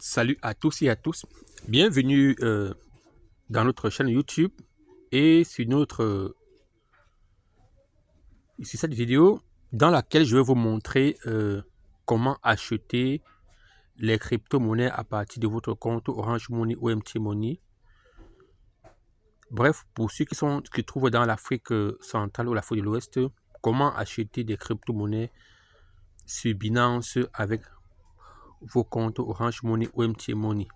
Salut à tous et à tous. Bienvenue dans notre chaîne YouTube et sur cette vidéo dans laquelle je vais vous montrer comment acheter les crypto-monnaies à partir de votre compte Orange Money ou MT Money. Bref, pour ceux qui se trouvent dans l'Afrique centrale ou l'Afrique de l'Ouest, comment acheter des crypto-monnaies sur Binance avec vos comptes Orange Money ou MT Money.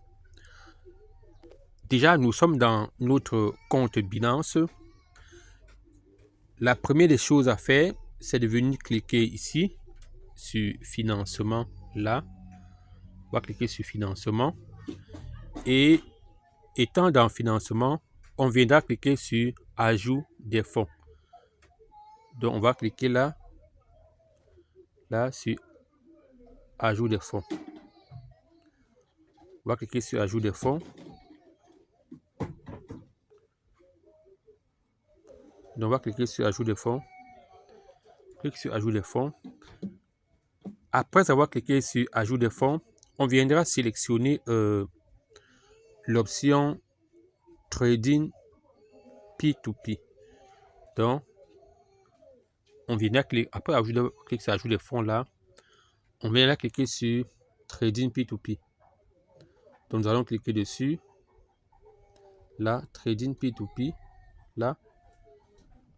Déjà, nous sommes dans notre compte Binance. La première des choses à faire, c'est de venir cliquer ici sur financement là. On va cliquer sur financement. Et étant dans financement, on viendra cliquer sur ajout des fonds. Donc on va cliquer là sur ajout des fonds. On va cliquer sur ajout des fonds. Donc on va cliquer sur ajout des fonds. Clique sur ajout des fonds. Après avoir cliqué sur ajout des fonds, on viendra sélectionner l'option trading P2P. Donc, on viendra cliquer, après cliquer sur ajout des fonds là, on viendra cliquer sur trading P2P. Donc, nous allons cliquer dessus. Là, trading P2P. Là,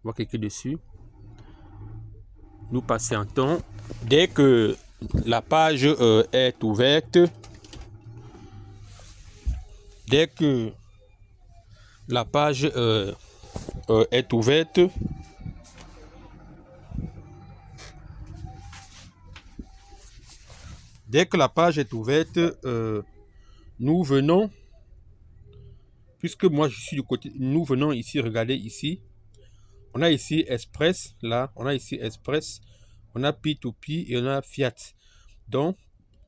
on va cliquer dessus. Nous patientons. Dès que la page est ouverte, dès que la page est ouverte, nous venons, puisque moi je suis du côté, nous venons ici, regardez ici. On a ici Express, là, on a ici Express, on a P2P et on a Fiat. Donc,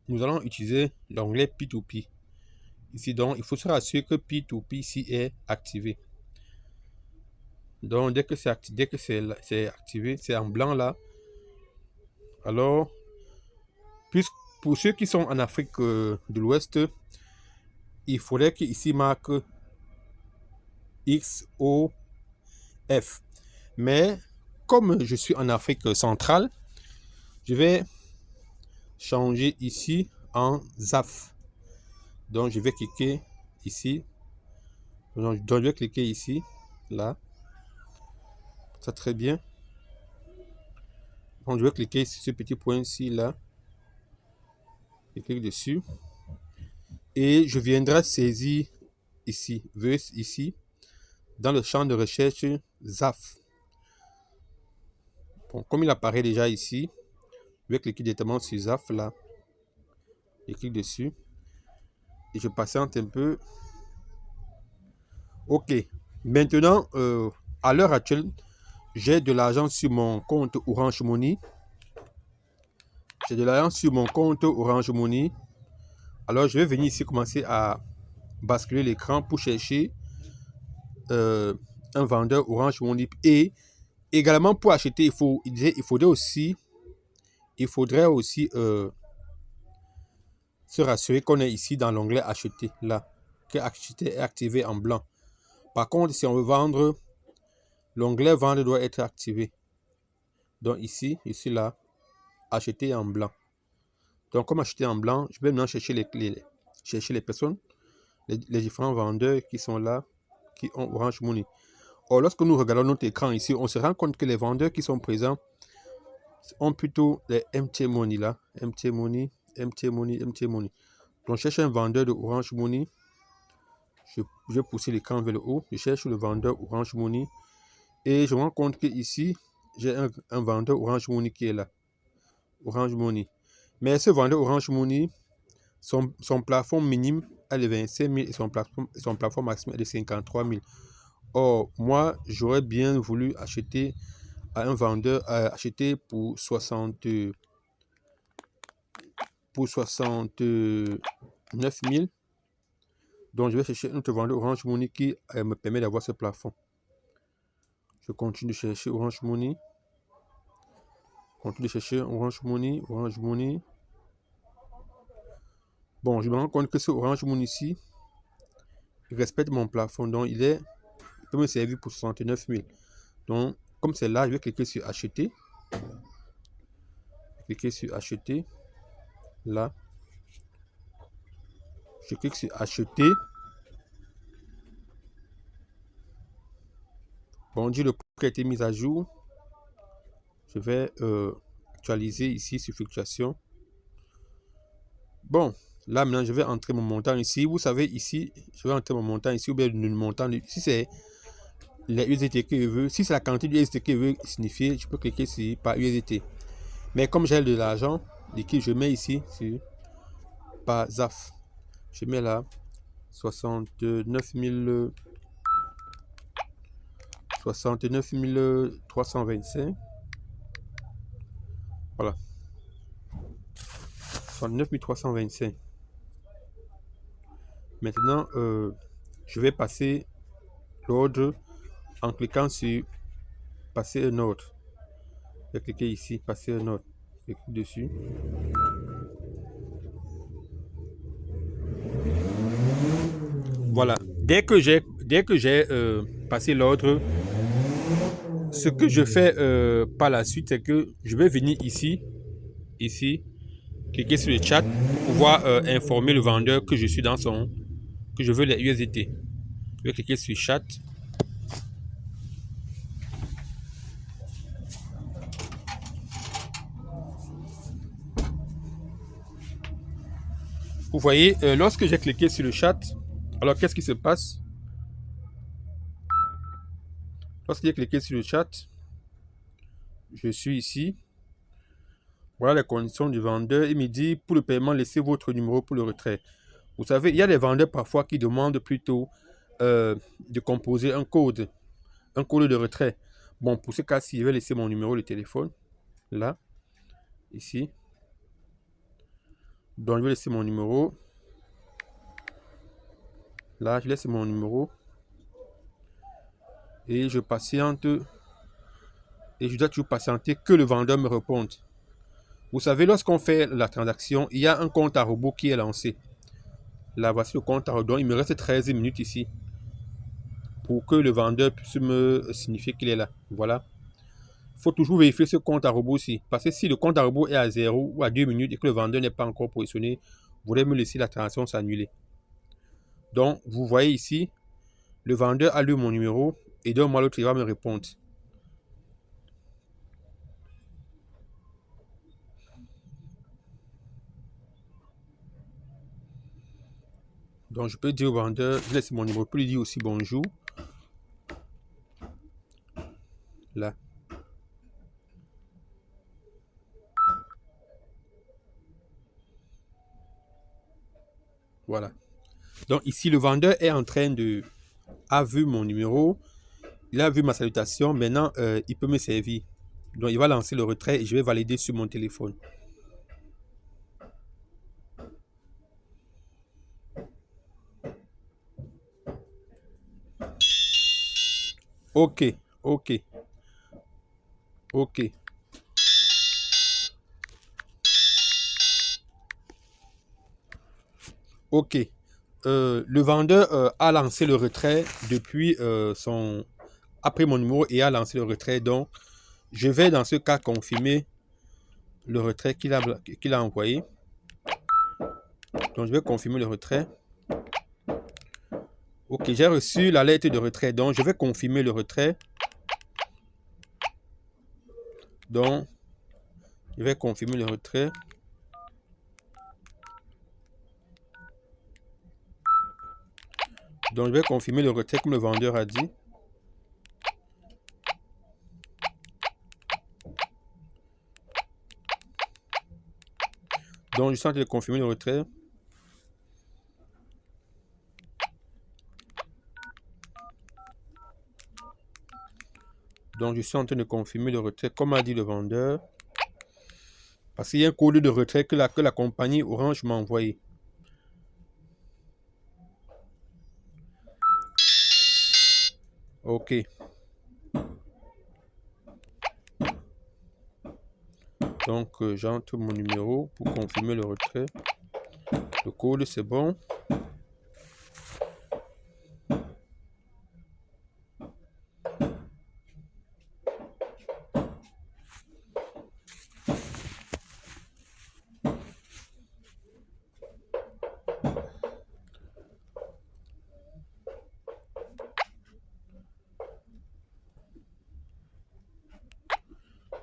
nous allons utiliser l'onglet P2P. Ici, donc, il faut se rassurer que P2P ici est activé. Donc, dès que c'est activé, c'est en blanc là. Alors, pour ceux qui sont en Afrique de l'Ouest, il faudrait qu'ici marque XOF. Mais comme je suis en Afrique centrale, je vais changer ici en ZAF. Donc je vais cliquer ici. Donc je vais cliquer ici, là. Ça très bien. Donc je vais cliquer sur ce petit point ici, là. Je clique dessus. Et je viendrai saisir ici, dans le champ de recherche ZAF. Bon, comme il apparaît déjà ici, je vais cliquer directement sur ZAF là. Je clique dessus. Et je patiente un peu. Ok. Maintenant, à l'heure actuelle, j'ai de l'argent sur mon compte Orange Money. Alors, je vais venir ici commencer à basculer l'écran pour chercher un vendeur Orange Money. Et également pour acheter, il faudrait aussi se rassurer qu'on est ici dans l'onglet acheter là, que acheter est activé en blanc. Par contre, si on veut vendre, l'onglet vendre doit être activé. Donc ici là, acheter en blanc. Donc comme acheter en blanc, je vais maintenant chercher les personnes, les différents vendeurs qui sont là, qui ont Orange Money. Or, lorsque nous regardons notre écran ici, on se rend compte que les vendeurs qui sont présents ont plutôt les MT Money là. MT Money. Donc, je cherche un vendeur de Orange Money. Je vais pousser l'écran vers le haut. Je cherche le vendeur Orange Money. Et je me rends compte que ici, j'ai un vendeur Orange Money qui est là. Orange Money. Mais ce vendeur Orange Money, son plafond minime est de 25 000 et son plafond maximum est de 53 000. Or, moi, j'aurais bien voulu acheter à un vendeur, acheter pour 69 000. Donc, je vais chercher un autre vendeur Orange Money qui me permet d'avoir ce plafond. Je continue de chercher Orange Money. Orange Money. Bon, je me rends compte que ce Orange Money ici, il respecte mon plafond. Donc, il peut me servir pour 69 000. Donc, comme c'est là, je vais cliquer sur acheter. Cliquer sur acheter. Là. Je clique sur acheter. Bon, on dit le prix a été mis à jour. Je vais actualiser ici sur fluctuation. Bon, là maintenant, je vais entrer mon montant ici. Vous savez, ici, je vais entrer mon montant ici, ou bien le montant. Si c'est les USDT que je veux, si c'est la quantité d'USDT que je veux signifier, je peux cliquer sur par USDT. Mais comme j'ai de l'argent liquide, je mets ici sur par ZAF. Je mets là 69 325. Voilà. 69 325. Maintenant, je vais passer l'ordre en cliquant sur passer un ordre. Je vais cliquer ici, passer un ordre. Je clique dessus. Voilà. Dès que j'ai passé l'ordre, ce que je fais par la suite, c'est que je vais venir ici, cliquer sur le chat pour pouvoir informer le vendeur que je suis dans son, que je veux les USDT. Je vais cliquer sur chat. Vous voyez, lorsque j'ai cliqué sur le chat, alors qu'est-ce qui se passe? Lorsque j'ai cliqué sur le chat, je suis ici. Voilà les conditions du vendeur. Il me dit, pour le paiement, laissez votre numéro pour le retrait. Vous savez, il y a des vendeurs parfois qui demandent plutôt de composer un code de retrait. Bon, pour ce cas-ci, je vais laisser mon numéro de téléphone. Là, ici. Donc, je vais laisser mon numéro. Là, je laisse mon numéro. Et je patiente. Et je dois toujours patienter que le vendeur me réponde. Vous savez, lorsqu'on fait la transaction, il y a un compte à rebours qui est lancé. Là, voici le compte à rebours. Il me reste 13 minutes ici pour que le vendeur puisse me signifier qu'il est là. Voilà. Il faut toujours vérifier ce compte à rebours aussi. Parce que si le compte à rebours est à 0 ou à 2 minutes et que le vendeur n'est pas encore positionné, vous voulez me laisser la transaction s'annuler. Donc, vous voyez ici, le vendeur a lu mon numéro et donc moi, l'autre, il va me répondre. Donc, je peux dire au vendeur, je laisse mon numéro, je peux lui dire aussi bonjour. Là. Voilà. Donc, ici, le vendeur est en train de... a vu mon numéro, il a vu ma salutation, maintenant, il peut me servir. Donc, il va lancer le retrait et je vais valider sur mon téléphone. Ok, ok, ok. Ok. Le vendeur a lancé le retrait depuis son... après mon numéro et a lancé le retrait. Donc, je vais dans ce cas confirmer le retrait qu'il a envoyé. Donc, je vais confirmer le retrait. Ok, j'ai reçu la lettre de retrait. Donc, je vais confirmer le retrait. Donc, je vais confirmer le retrait. Donc, je vais confirmer le retrait comme le vendeur a dit. Donc, je suis en train de confirmer le retrait. Donc, je suis en train de confirmer le retrait comme a dit le vendeur. Parce qu'il y a un code de retrait que la compagnie Orange m'a envoyé. Ok. Donc, j'entre mon numéro pour confirmer le retrait. Le code, c'est bon.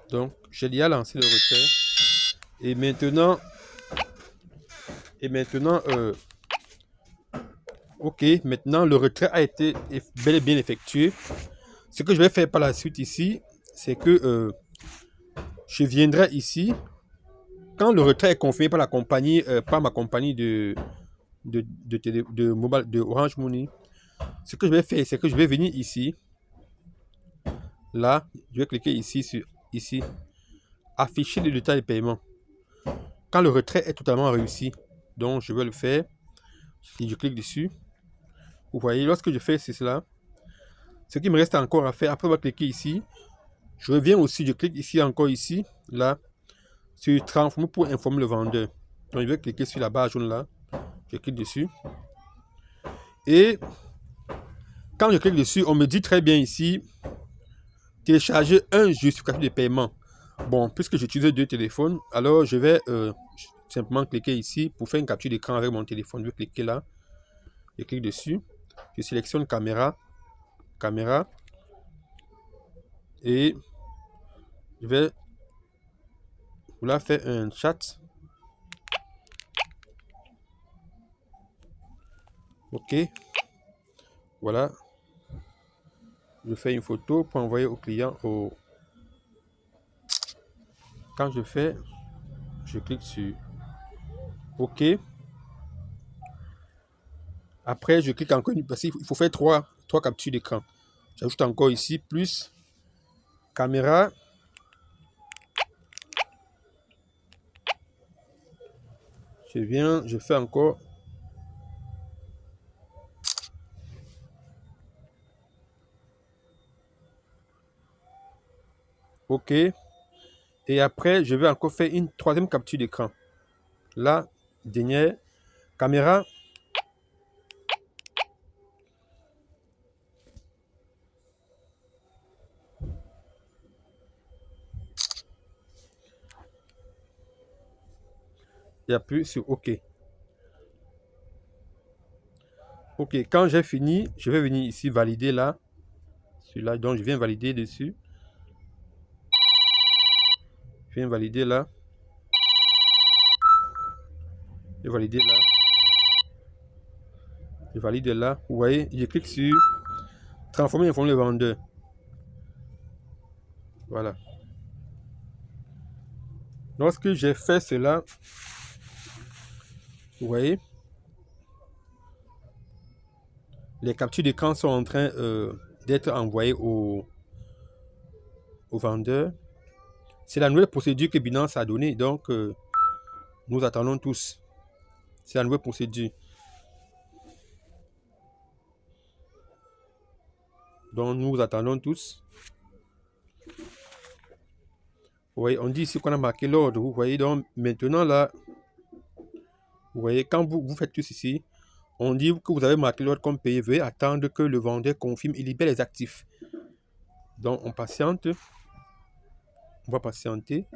Donc, j'ai déjà lancé le retrait. Et maintenant, ok, maintenant le retrait a été bel et bien effectué. Ce que je vais faire par la suite ici, c'est que je viendrai ici. Quand le retrait est confirmé par la compagnie, par ma compagnie de Orange Money, ce que je vais faire, c'est que je vais venir ici. Là, je vais cliquer ici sur ici. Afficher le détail de paiement. Quand le retrait est totalement réussi, donc je vais le faire. Si je clique dessus, vous voyez, lorsque je fais cela, ce qui me reste encore à faire, après avoir cliqué ici, je reviens aussi, je clique ici encore ici, là, sur transformer pour informer le vendeur. Donc je vais cliquer sur la barre jaune là, je clique dessus. Et quand je clique dessus, on me dit très bien ici, télécharger un justificatif de paiement. Bon, puisque j'utilise deux téléphones, alors je vais simplement cliquer ici pour faire une capture d'écran avec mon téléphone. Je vais cliquer là, je clique dessus, je sélectionne caméra, et je vais vous là faire un chat. Ok, voilà, je fais une photo pour envoyer au client. Quand je fais, je clique sur OK. Après, je clique encore parce qu'il faut faire trois captures d'écran. J'ajoute encore ici plus caméra. Je viens, je fais encore. OK. Et après, je vais encore faire une troisième capture d'écran. Là, dernière caméra. Et appuie sur OK. OK, quand j'ai fini, je vais venir ici valider là. Celui-là, donc je viens valider dessus. Je viens valider là. Je valide là. Je valide là. Vous voyez, je clique sur transformer informer le vendeur. Voilà. Lorsque j'ai fait cela, vous voyez, les captures d'écran sont en train d'être envoyées au vendeur. C'est la nouvelle procédure que Binance a donnée, donc nous attendons tous. C'est la nouvelle procédure. Donc nous attendons tous. Vous voyez, on dit ici qu'on a marqué l'ordre. Vous voyez, donc maintenant là, vous voyez, quand vous faites tout ceci, on dit que vous avez marqué l'ordre comme payé. Veuillez attendre que le vendeur confirme et libère les actifs. Donc on patiente. On va patienter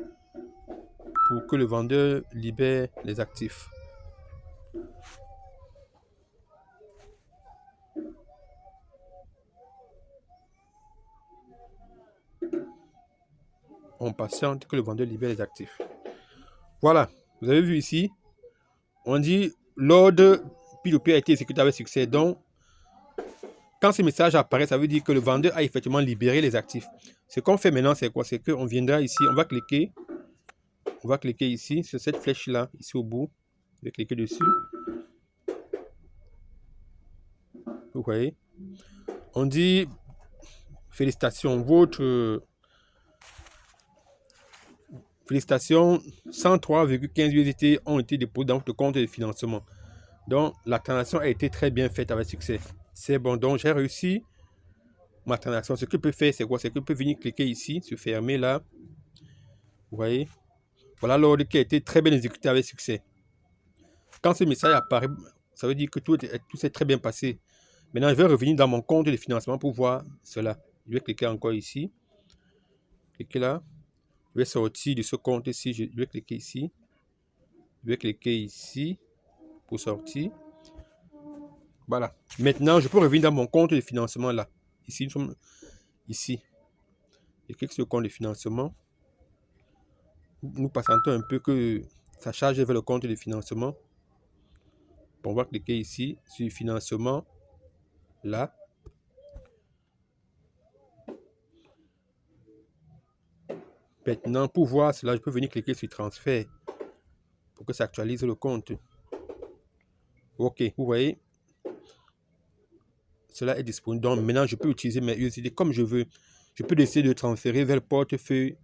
pour que le vendeur libère les actifs. On patiente que le vendeur libère les actifs. Voilà, vous avez vu ici, on dit l'ordre P2P a été exécuté avec succès. Donc, quand ce message apparaît, ça veut dire que le vendeur a effectivement libéré les actifs. Ce qu'on fait maintenant, c'est quoi? C'est qu'on viendra ici, on va cliquer ici sur cette flèche-là, ici au bout. Je vais cliquer dessus. Vous voyez, on dit félicitations, félicitations, 103,15 USDT ont été déposés dans votre compte de financement. Donc, la transaction a été très bien faite avec succès. C'est bon, donc j'ai réussi ma transaction. Ce que je peux faire, c'est quoi? C'est que je peux venir cliquer ici, sur fermer là. Vous voyez? Voilà l'ordre qui a été très bien exécuté avec succès. Quand ce message apparaît, ça veut dire que tout s'est très bien passé. Maintenant, je vais revenir dans mon compte de financement pour voir cela. Je vais cliquer encore ici. Cliquer là. Je vais sortir de ce compte-ci. Je vais cliquer ici. Je vais cliquer ici pour sortir. Voilà. Maintenant, je peux revenir dans mon compte de financement là. Ici, nous sommes ici. Je clique sur le compte de financement. Nous patientons un peu que ça charge vers le compte de financement. On va cliquer ici sur financement là. Maintenant, pour voir cela, je peux venir cliquer sur transfert pour que ça actualise le compte. Ok, vous voyez, cela est disponible. Donc maintenant, je peux utiliser mes USD comme je veux. Je peux décider de transférer vers le portefeuille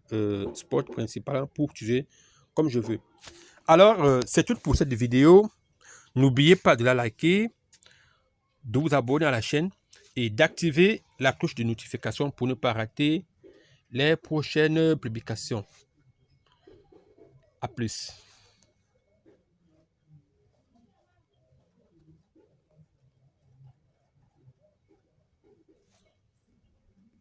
spot principal pour utiliser comme je veux. Alors, c'est tout pour cette vidéo. N'oubliez pas de la liker, de vous abonner à la chaîne et d'activer la cloche de notification pour ne pas rater les prochaines publications. À plus.